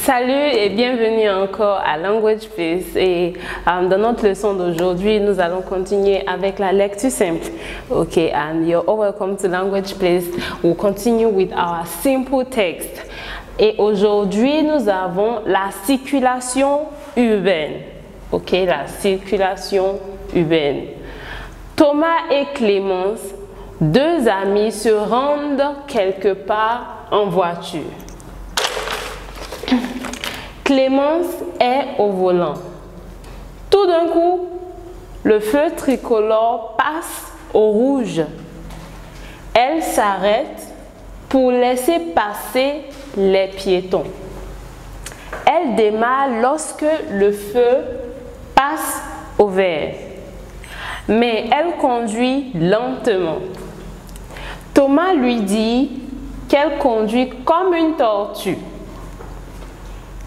Salut et bienvenue encore à Language Place et dans notre leçon d'aujourd'hui, nous allons continuer avec la lecture simple. Okay, and you're all welcome to Language Place. We'll continue with our simple text. Et aujourd'hui, nous avons la circulation urbaine. Ok, la circulation urbaine. Thomas et Clémence, deux amis, se rendent quelque part en voiture. Clémence est au volant. Tout d'un coup, le feu tricolore passe au rouge. Elle s'arrête pour laisser passer les piétons. Elle démarre lorsque le feu passe au vert. Mais elle conduit lentement. Thomas lui dit qu'elle conduit comme une tortue.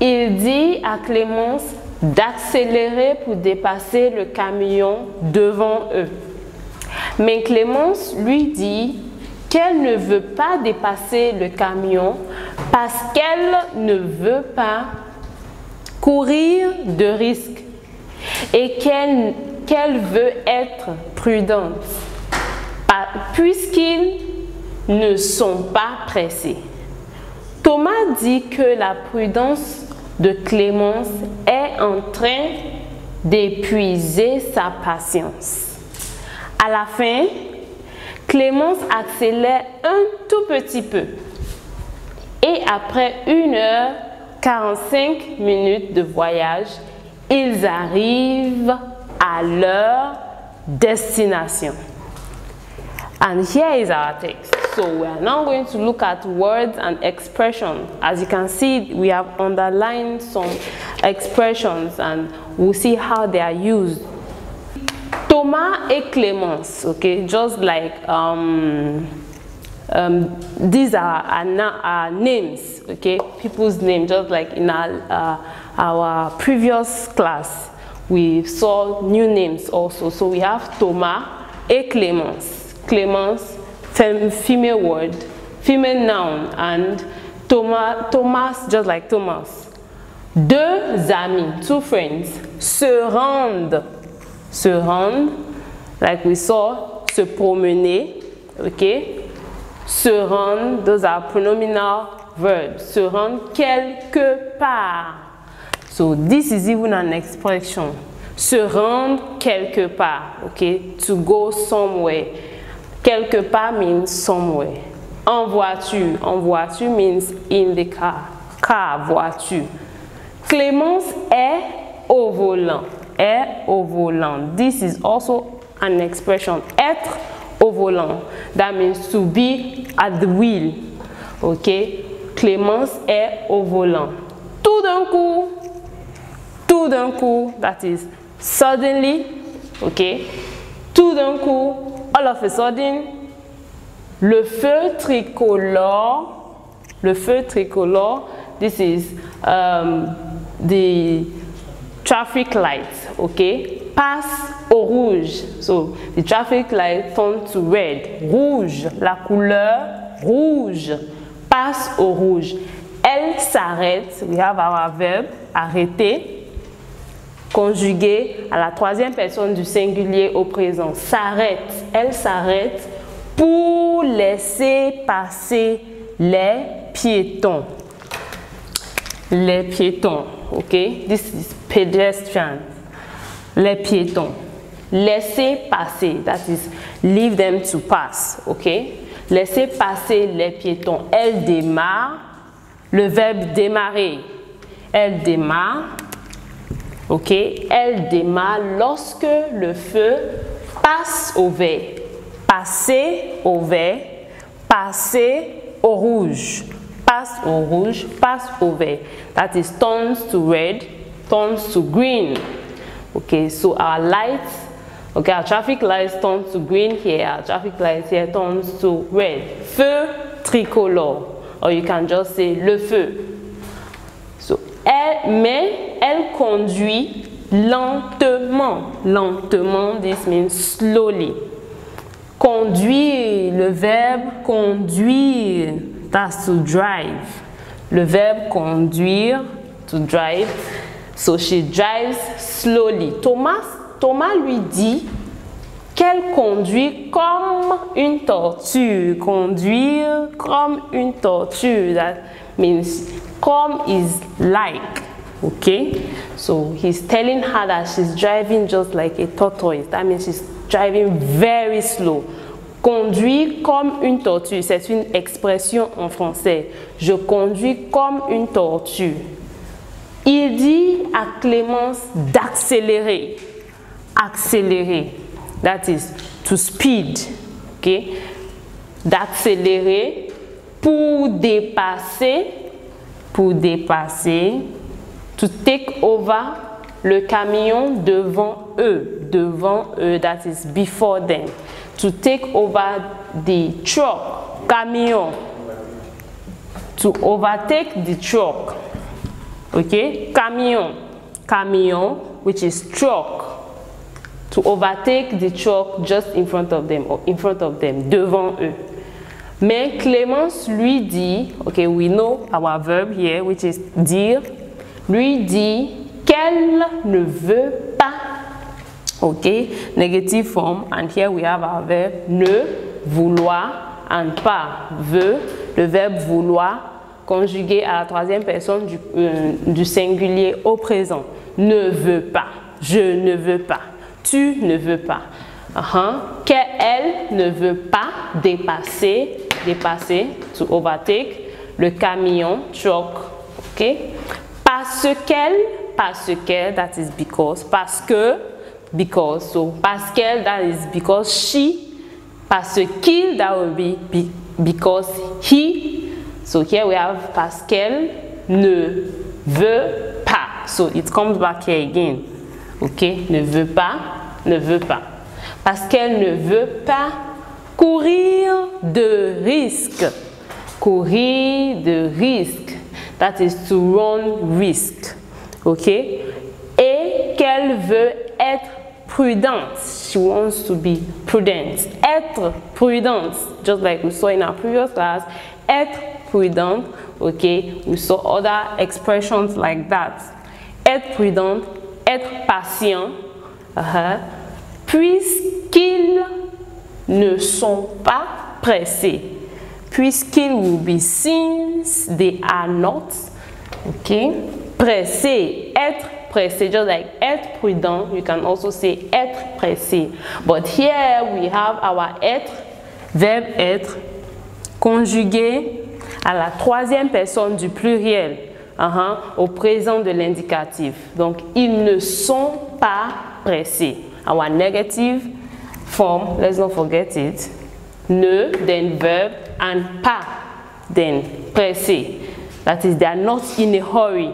Il dit à Clémence d'accélérer pour dépasser le camion devant eux. Mais Clémence lui dit qu'elle ne veut pas dépasser le camion parce qu'elle ne veut pas courir de risques et qu'elle veut être prudente puisqu'ils ne sont pas pressés. Thomas dit que la prudence de Clémence est en train d'épuiser sa patience. À la fin, Clémence accélère un tout petit peu. Et après 1h45 de voyage, ils arrivent à leur destination. And here is our text. So we are now going to look at words and expressions. As you can see, we have underlined some expressions and we'll see how they are used. Thomas et Clémence, okay, just like these are names, okay, people's names, just like in our previous class, we saw new names also. So we have Thomas et Clémence. Clémence, female word, female noun, and Thomas, just like Thomas. Deux amis, two friends, se rendent, like we saw, se promener, okay? Se rendre, those are pronominal verbs. Se rendre quelque part. So this is even an expression. Se rendre quelque part, okay? To go somewhere. Quelque part means somewhere. En voiture means in the car. Car, voiture. Clémence est au volant. This is also an expression. Être au volant. That means to be at the wheel. Okay? Clémence est au volant. Tout d'un coup, that is suddenly. Okay? Tout d'un coup, all of a sudden, le feu tricolore, this is the traffic light, okay, passe au rouge. So the traffic light turns to red. Rouge, la couleur rouge, passe au rouge. Elle s'arrête, we have our verb, arrêter, conjugué à la troisième personne du singulier au présent. S'arrête, elle s'arrête pour laisser passer les piétons. Les piétons, ok? This is pedestrian. Les piétons. Laisser passer, that is leave them to pass, ok? Laisser passer les piétons. Elle démarre, le verbe démarrer. Elle démarre. Ok, elle démarre lorsque le feu passe au vert. Passer au vert, passer au rouge. Passe au rouge, passe au vert. That is turns to red, turns to green. Okay, so our lights, okay, our traffic lights turn to green here. Our traffic lights here turns to red. Feu tricolore, or you can just say le feu. Mais elle conduit lentement. Lentement, this means slowly. Conduire, le verbe conduire, that's to drive. Le verbe conduire to drive. So she drives slowly. Thomas lui dit qu'elle conduit comme une tortue. Conduire comme une tortue. That means come is like. Okay, so he's telling her that she's driving just like a tortoise. That means she's driving very slow. Conduire comme une tortue, c'est une expression en français. Je conduis comme une tortue. Il dit à Clémence d'accélérer. Accélérer. That is to speed. Okay, d'accélérer pour dépasser. To take over le camion devant eux, that is before them. To take over the truck, camion. To overtake the truck. Okay, camion, which is truck. To overtake the truck just in front of them, or in front of them, devant eux. Mais Clémence lui dit, okay, we know our verb here, which is dire, lui dit qu'elle ne veut pas. Okay, negative form, and here we have our verb ne, vouloir, and pas, veut, le verbe vouloir, conjugué à la troisième personne du singulier au présent. Ne veut pas, je ne veux pas, tu ne veux pas. Qu'elle ne veut pas dépasser, to overtake, le camion, truck, ok? Parce qu'elle, that is because, so parce qu'elle, that is because she, parce qu'il, that will be because he, so here we have parce qu'elle ne veut pas, so it comes back here again, ok? Ne veut pas. Parce qu'elle ne veut pas courir de risque. Courir de risque. That is to run risk. Ok? Et qu'elle veut être prudente. She wants to be prudent. Être prudente. Just like we saw in our previous class. Être prudente. Ok? We saw other expressions like that. Être prudente. Être patient. Puisqu'ils ne sont pas pressés. Puisqu'ils will be since they are not. Okay. Pressé. Être pressé. Just like être prudent. You can also say être pressé. But here we have our être. Verbe être. Conjugué à la troisième personne du pluriel. Au présent de l'indicatif. Donc, ils ne sont pas pressés. Our negative form, let's not forget it. Ne, then verb, and pas, then pressé. That is, they are not in a hurry.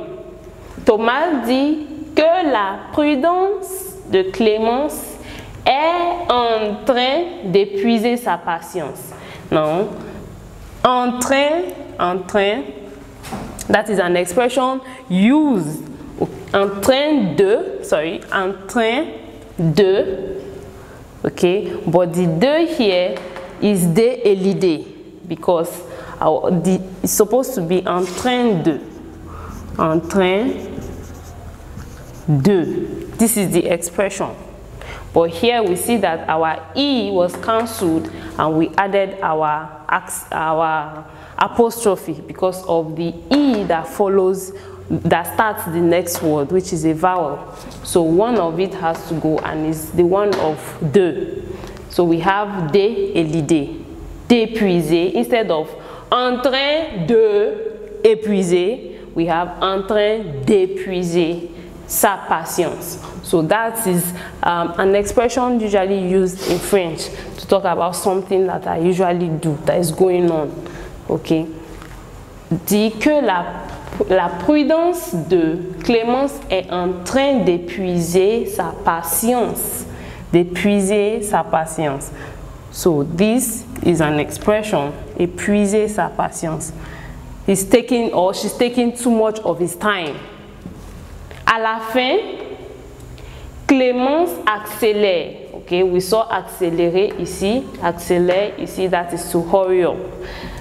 Thomas dit que la prudence de Clémence est en train d'épuiser sa patience. Non. En train, that is an expression used. En train de, okay, but the de here is de et l'idée because it's supposed to be en train de. This is the expression. But here we see that our E was cancelled and we added our apostrophe because of the E that follows, that starts the next word, which is a vowel. So one of it has to go and is the one of de. So we have de et l'idée. D'épuiser. Instead of en train de épuiser, we have en train d'épuiser sa patience. So that is an expression usually used in French to talk about something that I usually do, that is going on. Okay. Dit que la prudence de Clémence est en train d'épuiser sa patience. D'épuiser sa patience. So this is an expression, épuiser sa patience. He's taking or she's taking too much of his time. À la fin, Clémence accélère. Okay, we saw accélérer ici, that is to hurry up.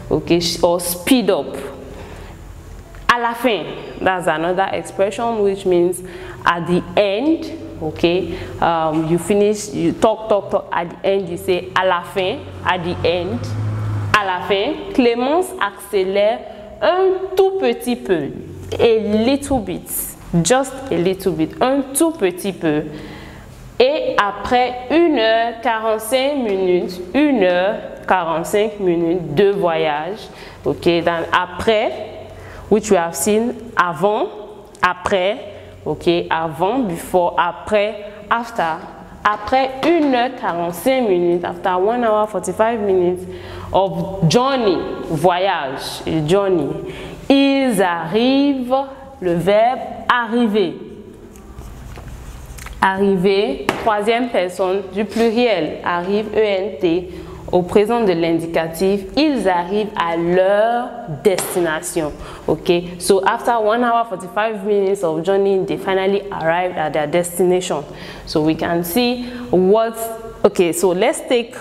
Okay, or speed up. À la fin. That's another expression which means at the end. Okay, you finish, you talk, at the end you say à la fin, at the end, à la fin. Clémence accélère un tout petit peu, a little bit, just a little bit, un tout petit peu. Et après 1h45 minutes, 1h45 minutes de voyage, okay, then après, which we have seen, avant, après, okay, avant, before, après, after. Après 1h45 minutes, after 1h45 minutes of journey, voyage, journey, ils arrivent, le verbe arriver. Arriver, troisième personne du pluriel, arrive, ENT, au présent de l'indicatif, ils arrivent à leur destination. Okay, so after 1h45 minutes of journey, they finally arrived at their destination. So we can see what, okay, so let's take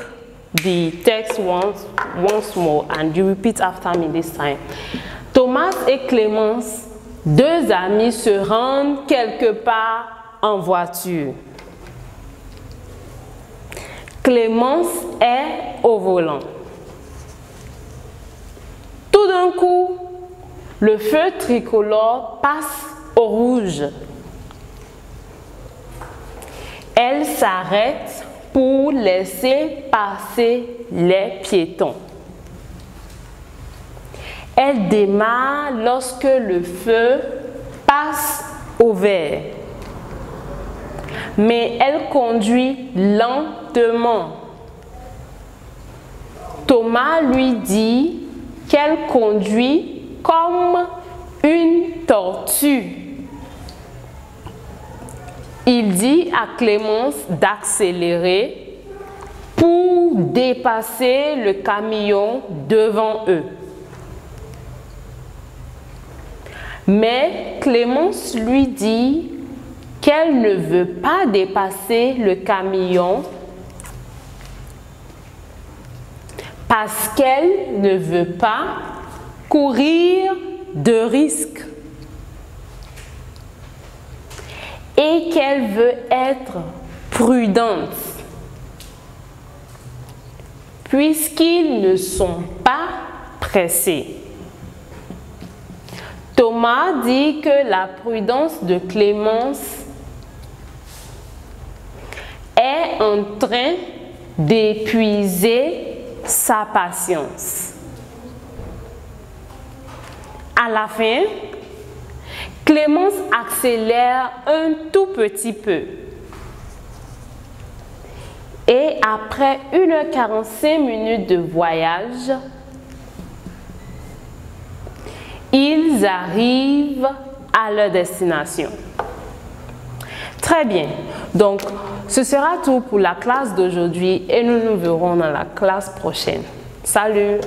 the text once more and you repeat after me this time. Thomas et Clémence, deux amis, se rendent quelque part en voiture. Clémence est au volant. Tout d'un coup, le feu tricolore passe au rouge. Elle s'arrête pour laisser passer les piétons. Elle démarre lorsque le feu passe au vert. Mais elle conduit lentement. Thomas lui dit qu'elle conduit comme une tortue. Il dit à Clémence d'accélérer pour dépasser le camion devant eux. Mais Clémence lui dit qu'elle ne veut pas dépasser le camion parce qu'elle ne veut pas courir de risques et qu'elle veut être prudente puisqu'ils ne sont pas pressés. Thomas dit que la prudence de Clémence est en train d'épuiser sa patience. À la fin, Clémence accélère un tout petit peu. Et après 1h45 minutes de voyage, ils arrivent à leur destination. Très bien. Donc, ce sera tout pour la classe d'aujourd'hui et nous nous verrons dans la classe prochaine. Salut!